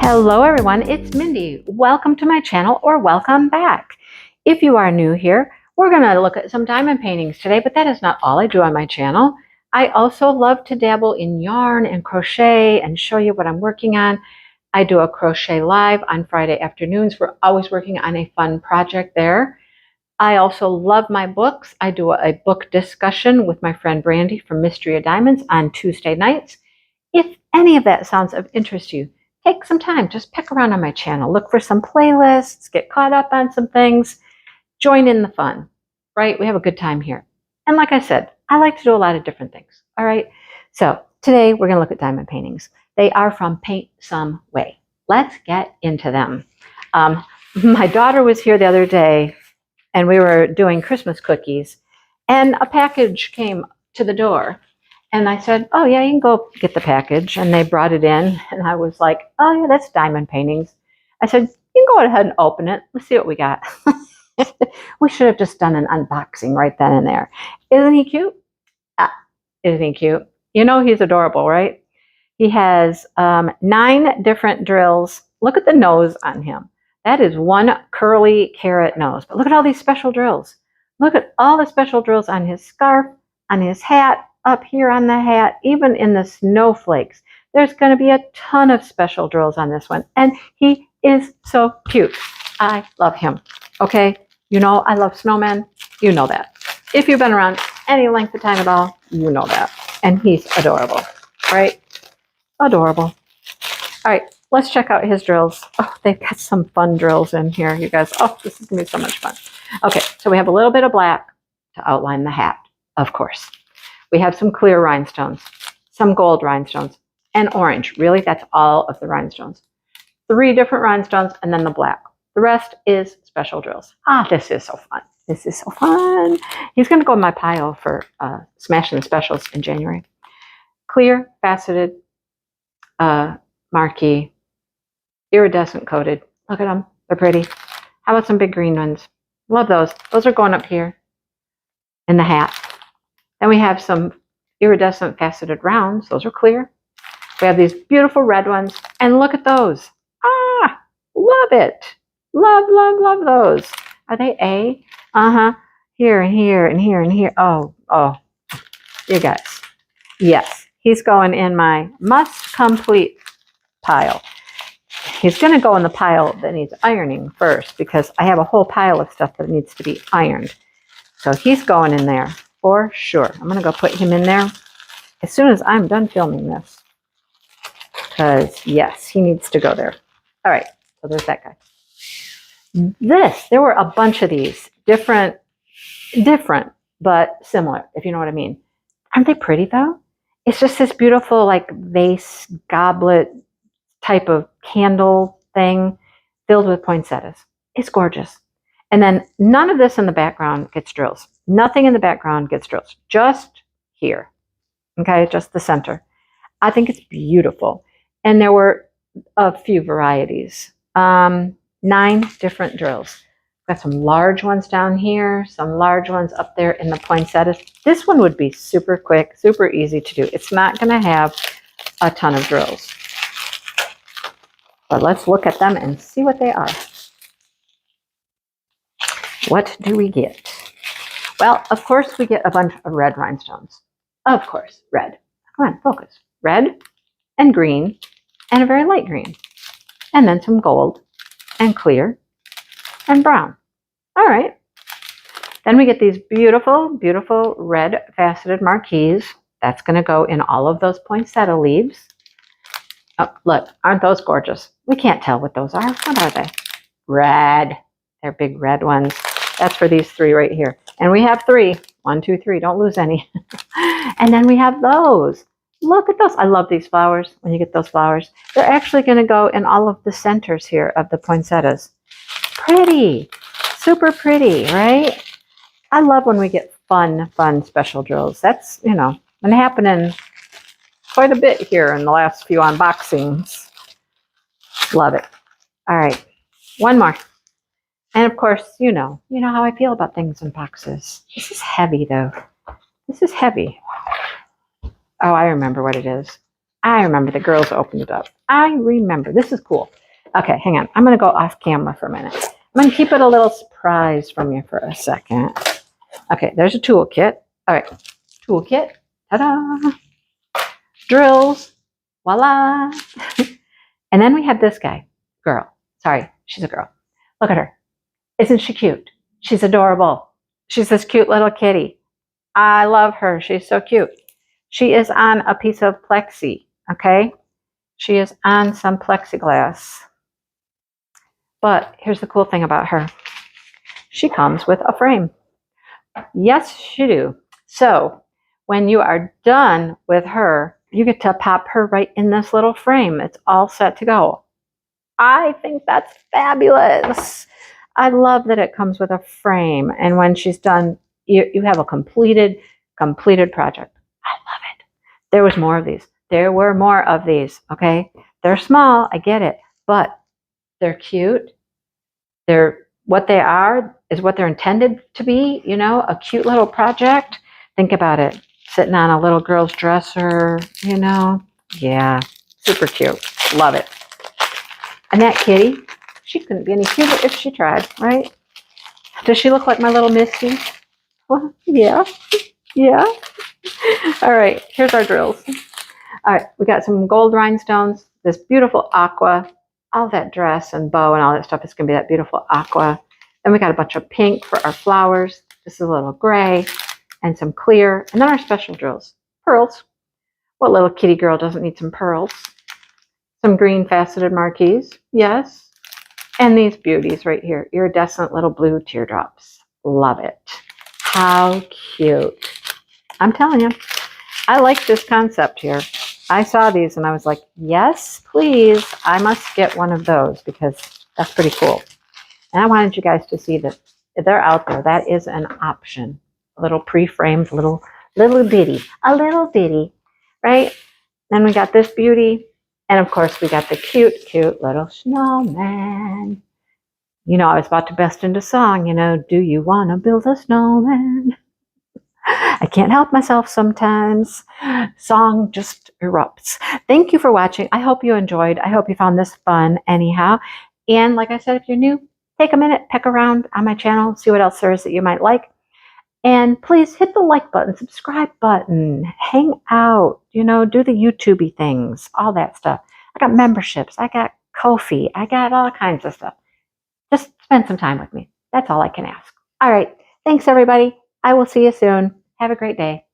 Hello everyone, it's Mindy. Welcome to my channel or welcome back. If you are new here, we're going to look at some diamond paintings today, but that is not all I do on my channel. I also love to dabble in yarn and crochet and show you what I'm working on. I do a crochet live on Friday afternoons. We're always working on a fun project there. I also love my books. I do a book discussion with my friend Brandy from Mystery of Diamonds on Tuesday nights. If any of that sounds of interest to you, take some time, just pick around on my channel, look for some playlists, get caught up on some things, join in the fun, right? We have a good time here. And like I said, I like to do a lot of different things, all right? So today we're gonna look at diamond paintings. They are from PaintSomeWay. Let's get into them. My daughter was here the other day and we were doing Christmas cookies and a package came to the door. And I said, oh yeah, you can go get the package. And they brought it in and I was like, oh yeah, that's diamond paintings. I said, you can go ahead and open it. Let's see what we got. We should have just done an unboxing right then and there. Isn't he cute? Isn't he cute? You know he's adorable, right? He has 9 different drills. Look at the nose on him. That is one curly carrot nose. But look at all these special drills. Look at all the special drills on his scarf, on his hat, up here on the hat, even in the snowflakes. There's going to be a ton of special drills on this one. And he is so cute. I love him. Okay? You know I love snowmen. You know that. If you've been around any length of time at all, you know that. And he's adorable. Right? Adorable. All right. Let's check out his drills. Oh, they've got some fun drills in here, you guys. Oh, this is going to be so much fun. Okay. So we have a little bit of black to outline the hat, of course. We have some clear rhinestones, some gold rhinestones, and orange. Really, that's all of the rhinestones. 3 different rhinestones, and then the black. The rest is special drills. This is so fun. This is so fun. He's going to go in my pile for Smashing the Specials in January. Clear, faceted, marquee, iridescent coated. Look at them. They're pretty. How about some big green ones? Love those. Those are going up here in the hat. Then we have some iridescent faceted rounds. Those are clear. We have these beautiful red ones. And look at those. Love it. Love, love, love those. Are they A? Here and here and here and here. Oh, you guys. Yes, he's going in my must complete pile. He's going to go in the pile that needs ironing first because I have a whole pile of stuff that needs to be ironed. So he's going in there. For sure. I'm going to go put him in there as soon as I'm done filming this. Because, yes, he needs to go there. All right. So there's that guy. There were a bunch of these. Different, but similar, if you know what I mean. Aren't they pretty, though? It's just this beautiful, like, vase, goblet type of candle thing filled with poinsettias. It's gorgeous. And then none of this in the background gets drills. Nothing in the background gets drills. Just here. Okay, just the center. I think it's beautiful. And there were a few varieties. 9 different drills. Got some large ones down here, some large ones up there in the poinsettias. This one would be super quick, super easy to do. It's not going to have a ton of drills. But let's look at them and see what they are. What do we get? Well, of course, we get a bunch of red rhinestones. Of course, red. Come on, focus. Red and green and a very light green. And then some gold and clear and brown. All right. Then we get these beautiful, beautiful red faceted marquees. That's going to go in all of those poinsettia leaves. Oh, look, aren't those gorgeous? We can't tell what those are. What are they? Red. They're big red ones. That's for these 3 right here. And we have 3. 1, 2, 3. Don't lose any. And then we have those. Look at those. I love these flowers when you get those flowers. They're actually going to go in all of the centers here of the poinsettias. Pretty. Super pretty, right? I love when we get fun special drills. That's, been happening quite a bit here in the last few unboxings. Love it. All right. One more. And of course, you know how I feel about things in boxes. This is heavy, though. This is heavy. Oh, I remember what it is. I remember the girls opened it up. I remember. This is cool. Okay, hang on. I'm going to go off camera for a minute. I'm going to keep it a little surprise from you for a second. Okay, there's a toolkit. All right, toolkit. Ta-da! Drills. Voila! And then we have this guy. Girl. Sorry, she's a girl. Look at her. Isn't she cute? She's adorable. She's this cute little kitty. I love her. She's so cute. She is on a piece of plexi, okay? She is on some plexiglass. But here's the cool thing about her. She comes with a frame. Yes, she do. So when you are done with her, you get to pop her right in this little frame. It's all set to go. I think that's fabulous. I love that it comes with a frame. And when she's done, you have a completed project. I love it. There was more of these. There were more of these, okay? They're small, I get it, but they're cute. They're what they are is what they're intended to be, you know, a cute little project. Think about it, sitting on a little girl's dresser, you know. Yeah, super cute. Love it. And that kitty, she couldn't be any cuter if she tried, right? Does she look like my little Misty? Well, yeah, yeah. All right, here's our drills. All right, we got some gold rhinestones, this beautiful aqua, all that dress and bow and all that stuff is going to be that beautiful aqua. Then we got a bunch of pink for our flowers. This is a little gray and some clear. And then our special drills, pearls. What little kitty girl doesn't need some pearls? Some green faceted marquees, yes. And these beauties right here, iridescent little blue teardrops. Love it. How cute. I'm telling you, I like this concept here. I saw these and I was like, yes, please. I must get one of those because that's pretty cool. And I wanted you guys to see that they're out there. That is an option. A little pre-framed, little bitty, a little bitty, right? Then we got this beauty. And of course, we got the cute, cute little snowman. You know, I was about to burst into song, you know, do you want to build a snowman? I can't help myself sometimes. Song just erupts. Thank you for watching. I hope you enjoyed. I hope you found this fun anyhow. And like I said, if you're new, take a minute, peek around on my channel, see what else there is that you might like. And please hit the like button, subscribe button, hang out, you know, do the YouTube-y things, all that stuff. I got memberships. I got Ko-fi. I got all kinds of stuff. Just spend some time with me. That's all I can ask. All right. Thanks, everybody. I will see you soon. Have a great day.